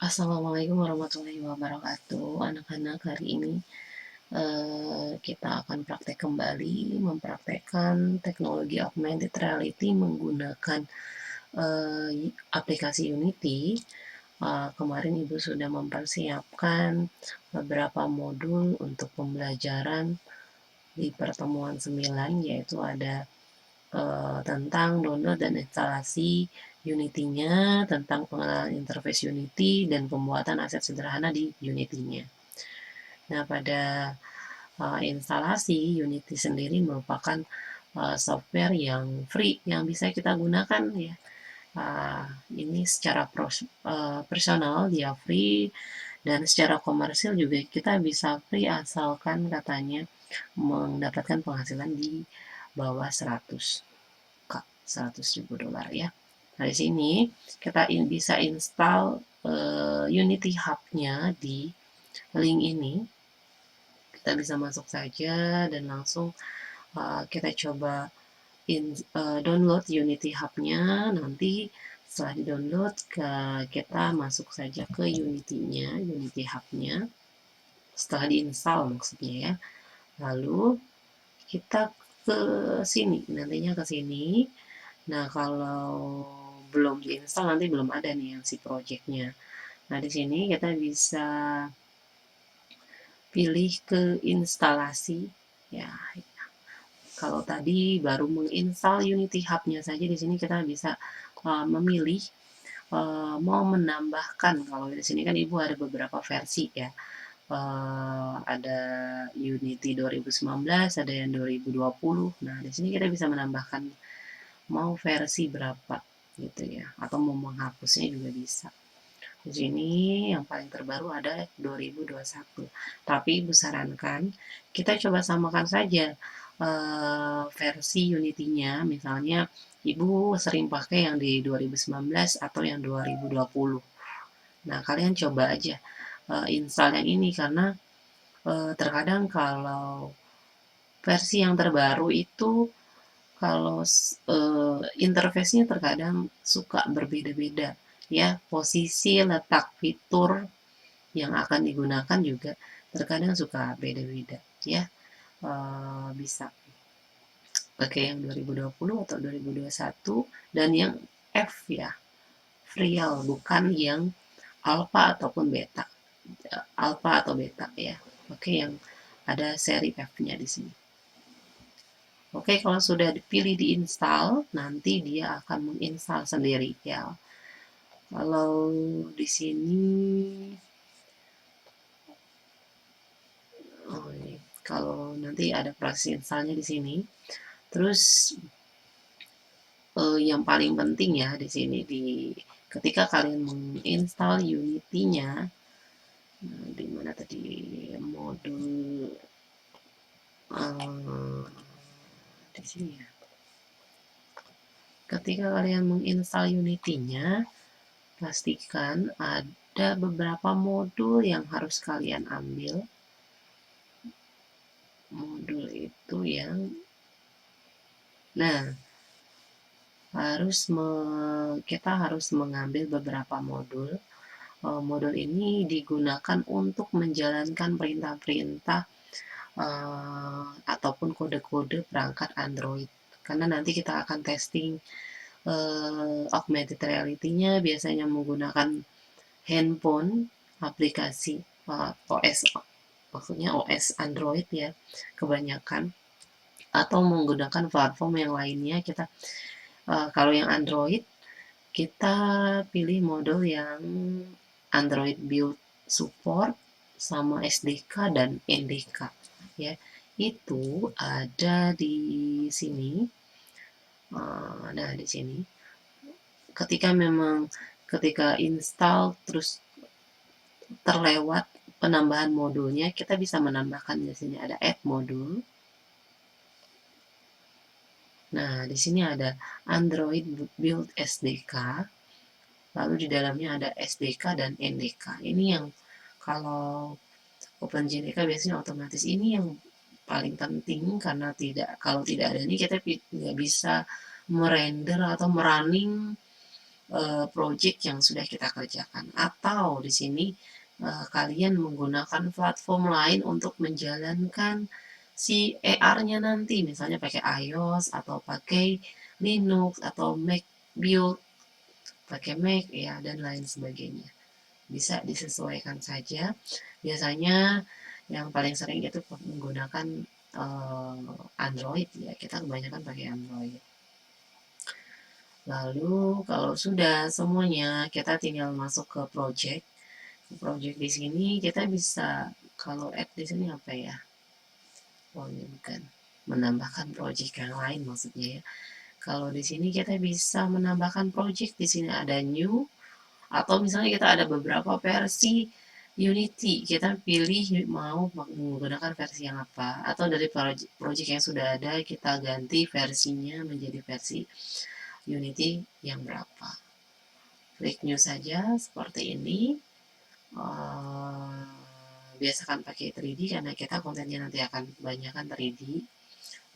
Assalamualaikum warahmatullahi wabarakatuh. Anak-anak, hari ini kita akan praktek kembali mempraktekkan teknologi augmented reality menggunakan aplikasi Unity. Kemarin Ibu sudah mempersiapkan beberapa modul untuk pembelajaran di pertemuan 9, yaitu ada tentang download dan instalasi Unity-nya, tentang pengenalan interface Unity, dan pembuatan aset sederhana di Unity-nya. Nah, pada instalasi, Unity sendiri merupakan software yang free yang bisa kita gunakan ya. Ini secara personal dia free, dan secara komersil juga kita bisa free asalkan katanya mendapatkan penghasilan di bawah 100 ribu dolar ya. Nah, di sini kita bisa install Unity Hub-nya di link ini. Kita bisa masuk saja dan langsung kita coba download Unity Hub-nya. Nanti setelah di-download, kita masuk saja ke Unity-nya, Unity Hub-nya. Setelah diinstal maksudnya ya. Lalu kita ke sini, nantinya ke sini. Nah, kalau belum diinstal nanti belum ada nih yang si projectnya. Nah, di sini kita bisa pilih ke instalasi ya. Kalau tadi baru menginstal Unity Hub-nya saja, di sini kita bisa memilih mau menambahkan. Kalau di sini kan Ibu ada beberapa versi ya. Ada Unity 2019, ada yang 2020. Nah, di sini kita bisa menambahkan mau versi berapa gitu ya, atau mau menghapusnya juga bisa. Di sini yang paling terbaru ada 2021. Tapi Ibu sarankan kita coba samakan saja versi Unity-nya. Misalnya Ibu sering pakai yang di 2019 atau yang 2020. Nah, kalian coba aja install yang ini, karena terkadang kalau versi yang terbaru itu, kalau interface-nya terkadang suka berbeda-beda ya, posisi letak fitur yang akan digunakan juga terkadang suka beda-beda ya. Bisa pakai yang 2020 atau 2021, dan yang F ya, real, bukan yang alpha ataupun beta. Alpha atau beta ya. Oke, yang ada seri F-nya di sini. Oke, kalau sudah dipilih diinstal, nanti dia akan menginstal sendiri ya. Kalau di sini, kalau nanti ada proses installnya di sini. Terus yang paling penting ya di sini, ketika kalian menginstal Unity-nya, di mana tadi modul di sini ya. Ketika kalian menginstal Unity-nya, pastikan ada beberapa modul yang harus kalian ambil. Modul itu yang, nah, kita harus mengambil beberapa modul. Modul ini digunakan untuk menjalankan perintah-perintah ataupun kode-kode perangkat Android. Karena nanti kita akan testing augmented reality-nya biasanya menggunakan handphone, aplikasi OS, maksudnya OS Android ya kebanyakan, atau menggunakan platform yang lainnya. Kita kalau yang Android, kita pilih model yang Android Build Support sama SDK dan NDK ya. Itu ada di sini. Nah, di sini ketika install terus terlewat penambahan modulnya, kita bisa menambahkan. Di sini ada add modul. Nah, di sini ada Android Build SDK. Lalu di dalamnya ada SDK dan NDK. Ini yang kalau OpenJDK biasanya otomatis, ini yang paling penting, karena kalau tidak ada ini kita nggak bisa merender atau merunning project yang sudah kita kerjakan, atau di sini kalian menggunakan platform lain untuk menjalankan si AR-nya nanti, misalnya pakai iOS atau pakai Linux atau Mac build, pakai Mac ya, dan lain sebagainya. Bisa disesuaikan saja. Biasanya yang paling sering itu menggunakan Android ya, kita kebanyakan pakai Android. Lalu kalau sudah semuanya, kita tinggal masuk ke project. Project di sini kita bisa, kalau add di sini apa ya? Oh ini bukan, menambahkan project yang lain maksudnya ya. Kalau di sini kita bisa menambahkan project, di sini ada new, atau misalnya kita ada beberapa versi Unity, kita pilih mau menggunakan versi yang apa, atau dari project yang sudah ada kita ganti versinya menjadi versi Unity yang berapa. Klik new saja seperti ini. Biasakan pakai 3D karena kita kontennya nanti akan kebanyakan 3D.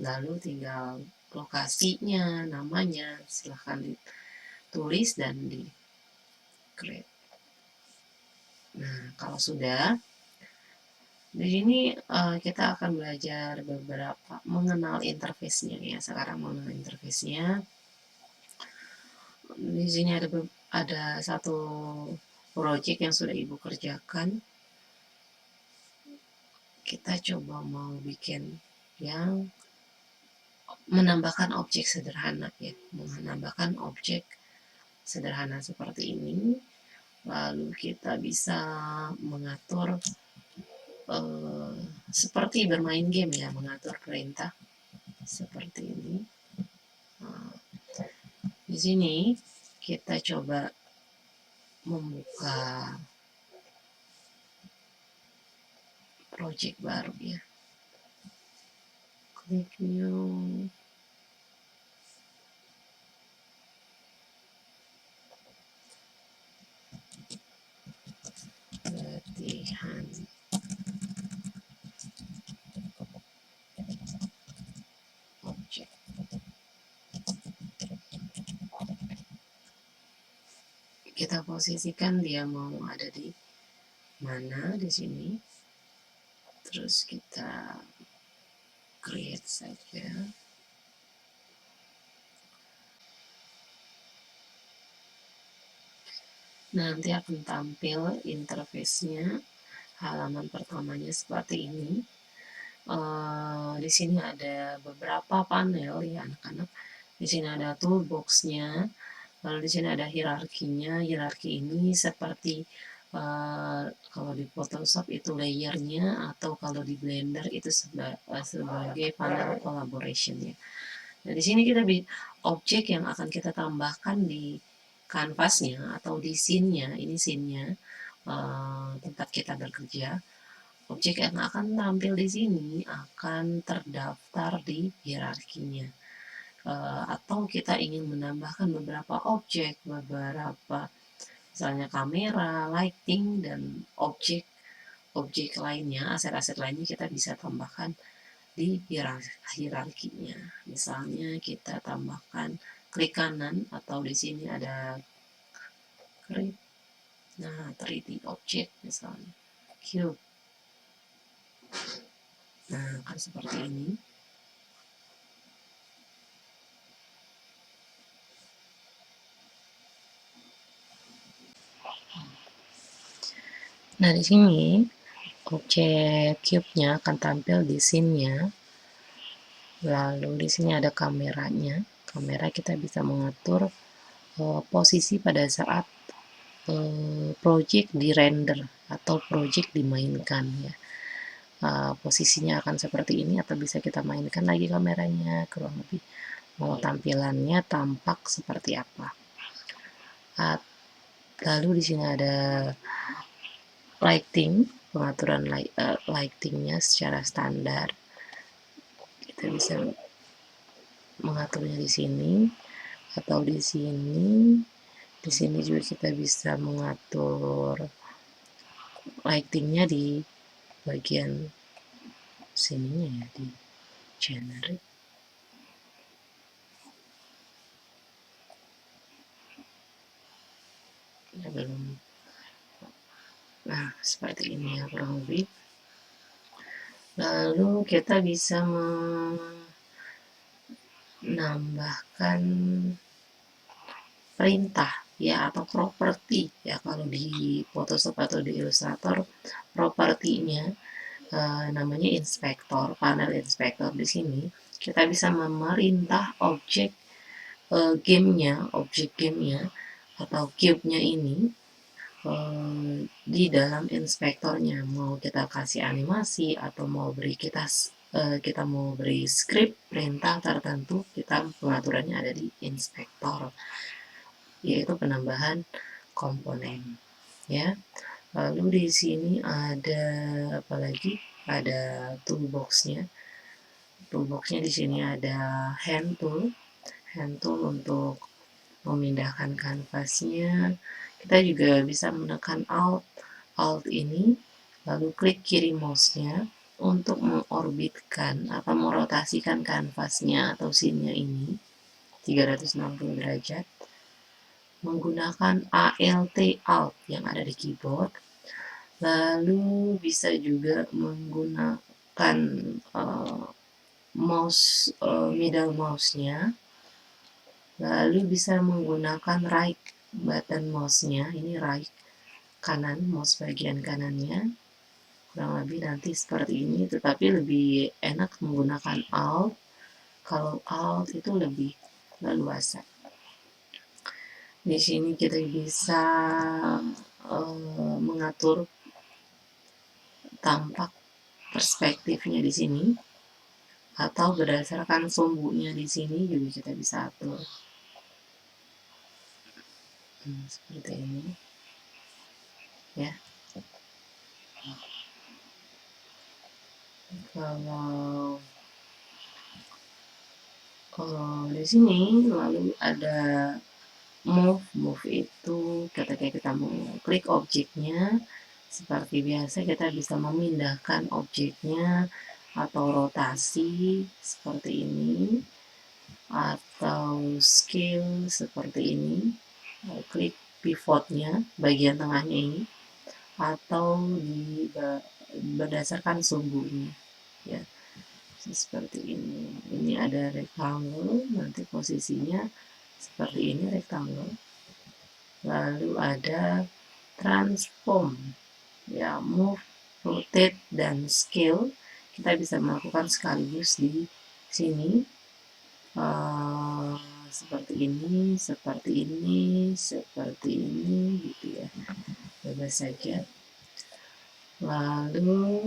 Lalu tinggal lokasinya, namanya silahkan ditulis dan di create. Nah, kalau sudah, di sini kita akan belajar beberapa mengenal interface-nya ya. Sekarang mengenal interface-nya. Di sini ada satu project yang sudah Ibu kerjakan. Kita coba mau bikin yang menambahkan objek sederhana ya, menambahkan objek sederhana seperti ini. Lalu kita bisa mengatur seperti bermain game ya, mengatur perintah seperti ini. Di sini kita coba membuka project baru ya. Klik new. Latihan objek. Kita posisikan dia mau ada di mana di sini. Terus kita create saja. Nanti akan tampil interface-nya, halaman pertamanya seperti ini. Di sini ada beberapa panel ya anak-anak. Di sini ada toolbox-nya, lalu di sini ada hierarkinya. Hierarki ini seperti kalau di Photoshop itu layernya, atau kalau di Blender itu sebagai panel collaboration ya. Nah, di sini kita objek yang akan kita tambahkan di kanvasnya atau di scene-nya, ini scene-nya, tempat kita bekerja. Objek yang akan tampil di sini akan terdaftar di hierarkinya. Atau kita ingin menambahkan beberapa objek, beberapa misalnya kamera, lighting, dan objek lainnya, aset-aset lainnya kita bisa tambahkan di hierarkinya. Misalnya kita tambahkan klik kanan, atau di sini ada create, nah 3D object misalnya cube. Nah, kan seperti ini. Nah, di sini objek cube-nya akan tampil di scene-nya. Lalu di sini ada kameranya. Kamera kita bisa mengatur posisi pada saat project di render atau project dimainkan ya. Posisinya akan seperti ini, atau bisa kita mainkan lagi kameranya, kurang lebih mau tampilannya tampak seperti apa. Lalu di sini ada lighting, pengaturan lightingnya secara standar. Kita bisa mengaturnya di sini atau di sini. Di sini juga kita bisa mengatur lightingnya di bagian sininya ya, di generate. belum. Nah, seperti ini ya kurang lebih. Lalu kita bisa menambahkan perintah ya atau properti ya, kalau di Photoshop atau di Illustrator propertinya namanya inspektor, panel inspektor. Di sini kita bisa memerintah objek objek gamenya atau cube-nya ini di dalam inspektornya. Mau kita kasih animasi atau mau beri kita mau beri script perintah tertentu, kita pengaturannya ada di inspektor, yaitu penambahan komponen ya. Lalu di sini ada apa lagi? Ada toolboxnya. Toolboxnya di sini ada hand tool untuk memindahkan kanvasnya. Kita juga bisa menekan alt ini, lalu klik kiri mouse-nya untuk mengorbitkan atau merotasikan kanvasnya atau scene-nya ini 360 derajat menggunakan Alt yang ada di keyboard. Lalu bisa juga menggunakan middle mouse-nya. Lalu bisa menggunakan right button mouse-nya, ini right kanan, mouse bagian kanannya. Kurang lebih nanti seperti ini, tetapi lebih enak menggunakan Alt. Kalau Alt itu lebih leluasa. Di sini kita bisa mengatur tampak perspektifnya di sini, atau berdasarkan sumbunya di sini juga kita bisa atur. Seperti ini ya. Kalau di sini lalu ada move itu ketika kita mau klik objeknya, seperti biasa kita bisa memindahkan objeknya atau rotasi seperti ini, atau scale seperti ini. Klik pivotnya bagian tengahnya ini, atau berdasarkan sumbunya ya, seperti ini. Ini ada rectangle, nanti posisinya seperti ini rectangle. Lalu ada transform ya, move, rotate, dan scale kita bisa melakukan sekaligus di sini. Seperti ini, seperti ini, seperti ini gitu ya, bebas saja. Lalu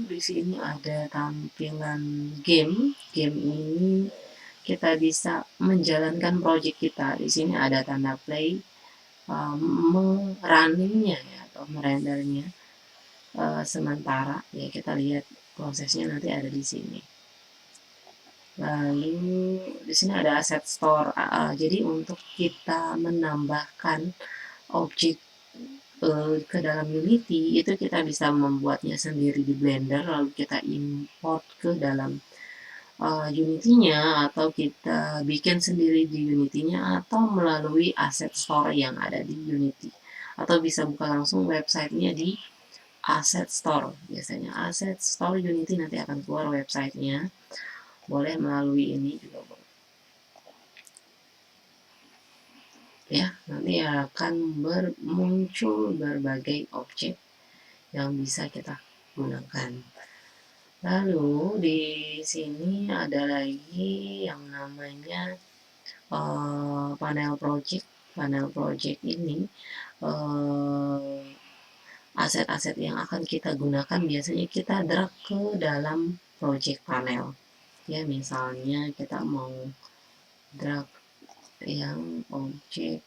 di sini ada tampilan game. Game ini kita bisa menjalankan project kita. Di sini ada tanda play, runningnya ya, atau merendernya sementara ya, kita lihat prosesnya nanti ada di sini. Lalu di sini ada asset store. Jadi untuk kita menambahkan objek ke dalam Unity itu kita bisa membuatnya sendiri di Blender, lalu kita import ke dalam Unity-nya, atau kita bikin sendiri di Unity-nya, atau melalui asset store yang ada di Unity, atau bisa buka langsung websitenya di asset store. Biasanya asset store Unity nanti akan keluar websitenya, boleh melalui ini juga boleh ya. Nanti akan muncul berbagai objek yang bisa kita gunakan. Lalu di sini ada lagi yang namanya panel project. Panel project ini aset-aset yang akan kita gunakan biasanya kita drag ke dalam project panel ya. Misalnya kita mau drag yang objek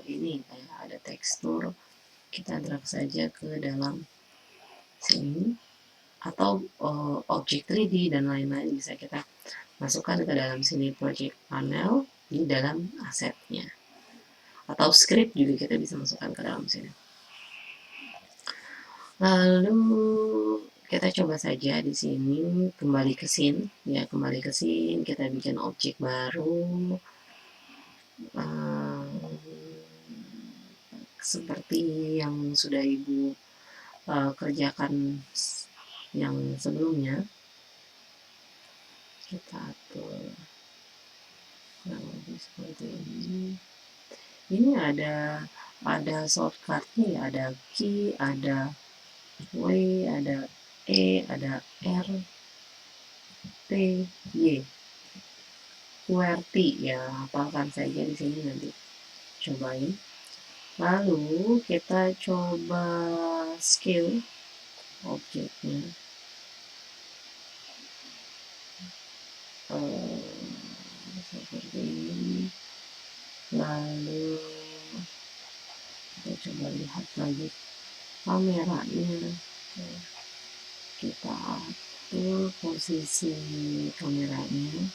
ini kayak ada tekstur, kita drag saja ke dalam sini, atau objek 3D dan lain-lain bisa kita masukkan ke dalam sini project panel di dalam asetnya, atau script juga kita bisa masukkan ke dalam sini. Lalu kita coba saja di sini, kembali ke scene ya, kembali ke scene, kita bikin objek baru. seperti yang sudah Ibu kerjakan yang sebelumnya. Kita atur kurang lebih seperti ini. Ini ada shortcutnya ya, ada Q, ada W, ada E, ada R, T, Y, QWERTY ya, hafalkan saja di sini nanti cobain. Lalu kita coba scale objeknya. Seperti ini. Lalu kita coba lihat lagi kameranya. Kita atur posisi kameranya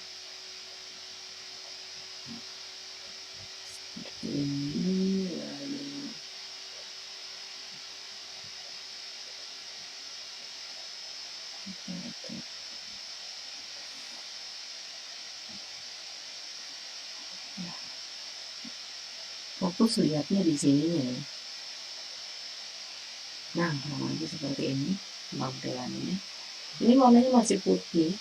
seperti ini. Lalu kita atur. Fokus lihatnya di sini ya. Nah, lagi seperti ini tampilannya. Ini warnanya masih putih.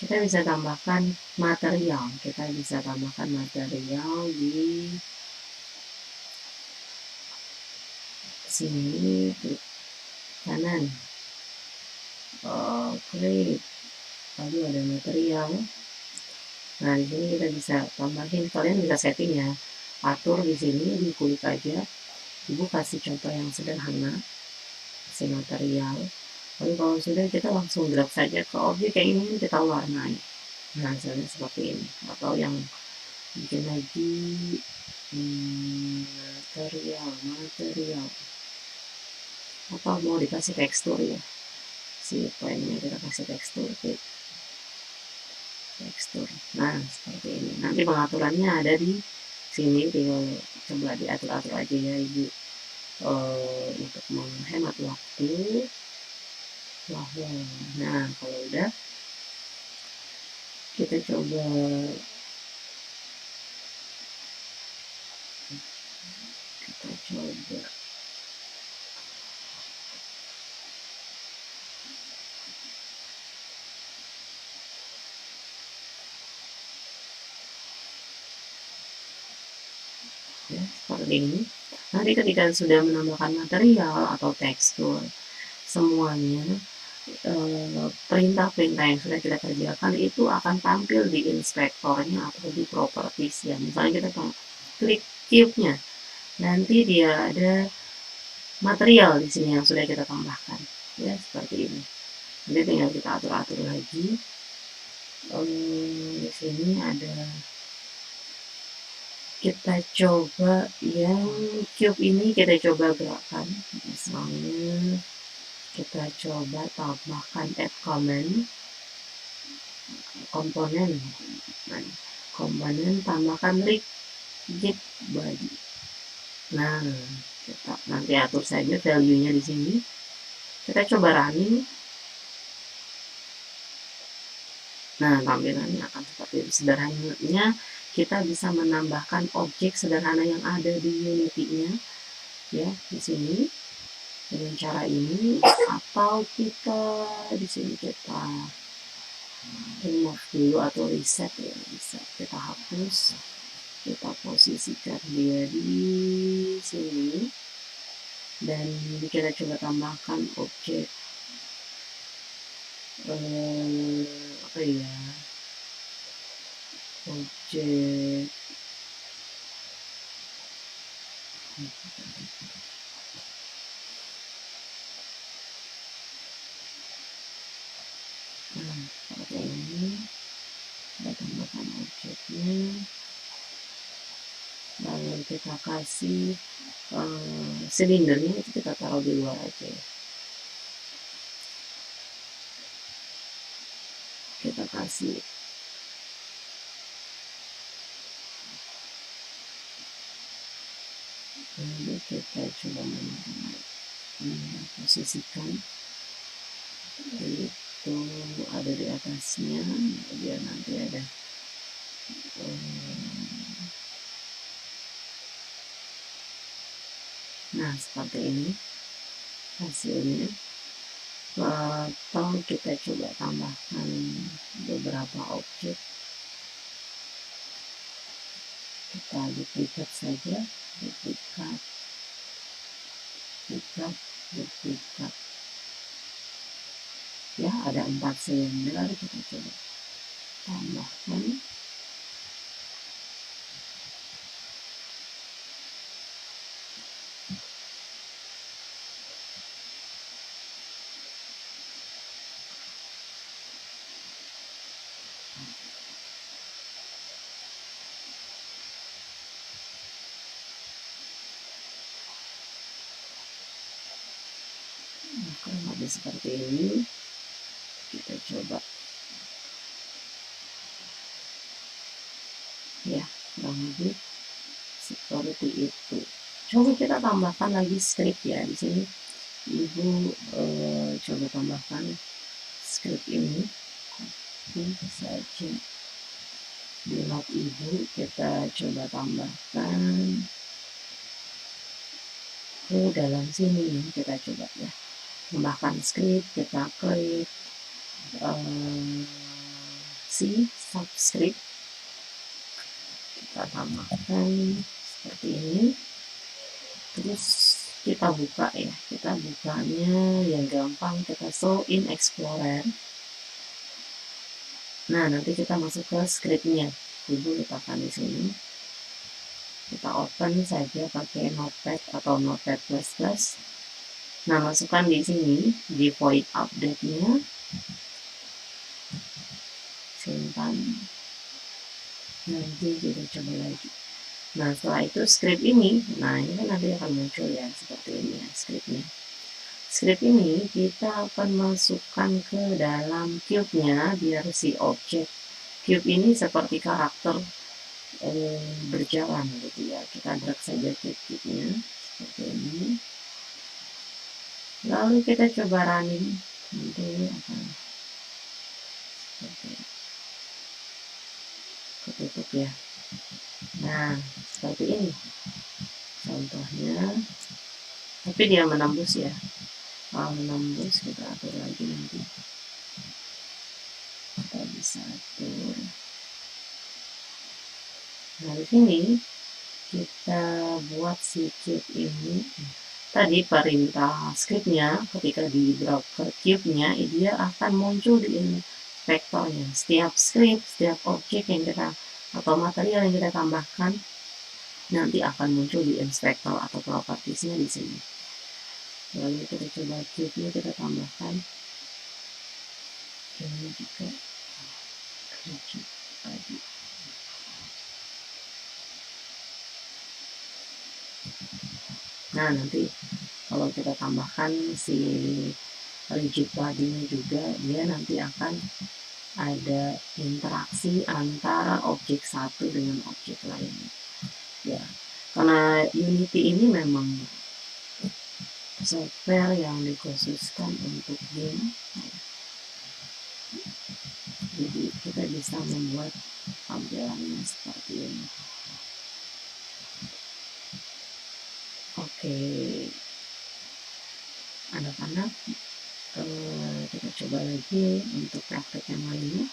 Kita bisa tambahkan material. Kita bisa tambahkan material di sini, klik kanan. Klik. Lalu ada material. Nah, di sini kita bisa tambahin. Kalian bisa setting ya. Atur di sini, diklik aja. Ibu kasih contoh yang sederhana. Si material. Lalu kalau sudah, kita langsung drag saja ke objek yang ini, kita warnai. Nah, misalnya seperti ini. Atau yang bikin lagi material. Apa mau dikasih tekstur ya? Si pennya kita kasih tekstur. Tekstur. Nah, seperti ini. Nanti pengaturannya ada di sini, tinggal coba diatur-atur aja ya Ibu. Untuk menghemat waktu. Nah, kalau udah kita coba ya, seperti ini. Nanti ketika sudah menambahkan material atau tekstur semuanya, perintah-perintah yang sudah kita kerjakan itu akan tampil di inspektornya atau di properties ya. Misalnya kita klik cube-nya, nanti dia ada material di sini yang sudah kita tambahkan ya, seperti ini. Nanti tinggal kita atur-atur lagi. Di sini ada, kita coba yang cube ini, kita coba gerakkan. Misalnya kita coba tambahkan add komponen, tambahkan rigid body. Nah, kita nanti atur saja value-nya di sini. Kita coba running. Nah, tampilannya akan seperti itu. Sederhananya kita bisa menambahkan objek sederhana yang ada di Unity-nya ya, di sini dengan cara ini, atau kita di sini kita remove dulu atau reset ya, bisa kita hapus, kita posisikan dia di sini, dan kita coba tambahkan objek apa ya, objek seperti ini. Kita tambahkan objeknya, lalu kita kasih silindernya itu kita taruh di luar aja ya. Kita kasih lalu kita coba posisikan itu ada di atasnya biar nanti ada Nah, seperti ini hasilnya. Atau kita coba tambahkan beberapa objek, kita duplikat saja, duplikat, duplikat, duplikat. Ya, ada 4 silinder, kita coba tambahkan. Kurang lebih seperti ini, kita coba ya, kurang lebih seperti itu. Coba kita tambahkan lagi script ya. Di sini Ibu coba tambahkan script ini, ini saja di lab Ibu, kita coba tambahkan ke dalam sini. Kita coba ya, tambahkan script, kita klik si subscript, kita tambahkan seperti ini, terus kita buka ya, kita bukanya yang gampang, kita show in Explorer. Nah, nanti kita masuk ke scriptnya, Ibu letakkan di sini, kita open saja pakai Notepad atau Notepad++. Nah, masukkan di sini di void update-nya, simpan, nanti kita coba lagi. Nah, setelah itu script ini, nah ini kan nanti akan muncul ya, seperti ini ya scriptnya. Script ini kita akan masukkan ke dalam cube-nya biar si objek cube ini seperti karakter berjalan gitu ya. Kita drag saja cube-nya seperti ini. Lalu kita coba running, nanti akan seperti ketutup ya. Nah, seperti ini contohnya, tapi dia menembus ya. Kalau menembus kita atur lagi, nanti kita bisa atur. Nah, di sini kita buat si cube ini. Tadi perintah scriptnya ketika di drag ke cube-nya, dia akan muncul di inspektornya. Setiap script, setiap objek yang kita atau material yang kita tambahkan nanti akan muncul di inspektor atau propertiesnya di sini. Lalu kita coba cube-nya, kita tambahkan ini juga cube tadi. Nah, nanti kalau kita tambahkan si rigid body-nya juga, dia nanti akan ada interaksi antara objek satu dengan objek lain ya. Karena Unity ini memang software yang dikhususkan untuk game, jadi kita bisa membuat tampilannya seperti ini. Oke, anak-anak, kita coba lagi untuk praktek yang lainnya.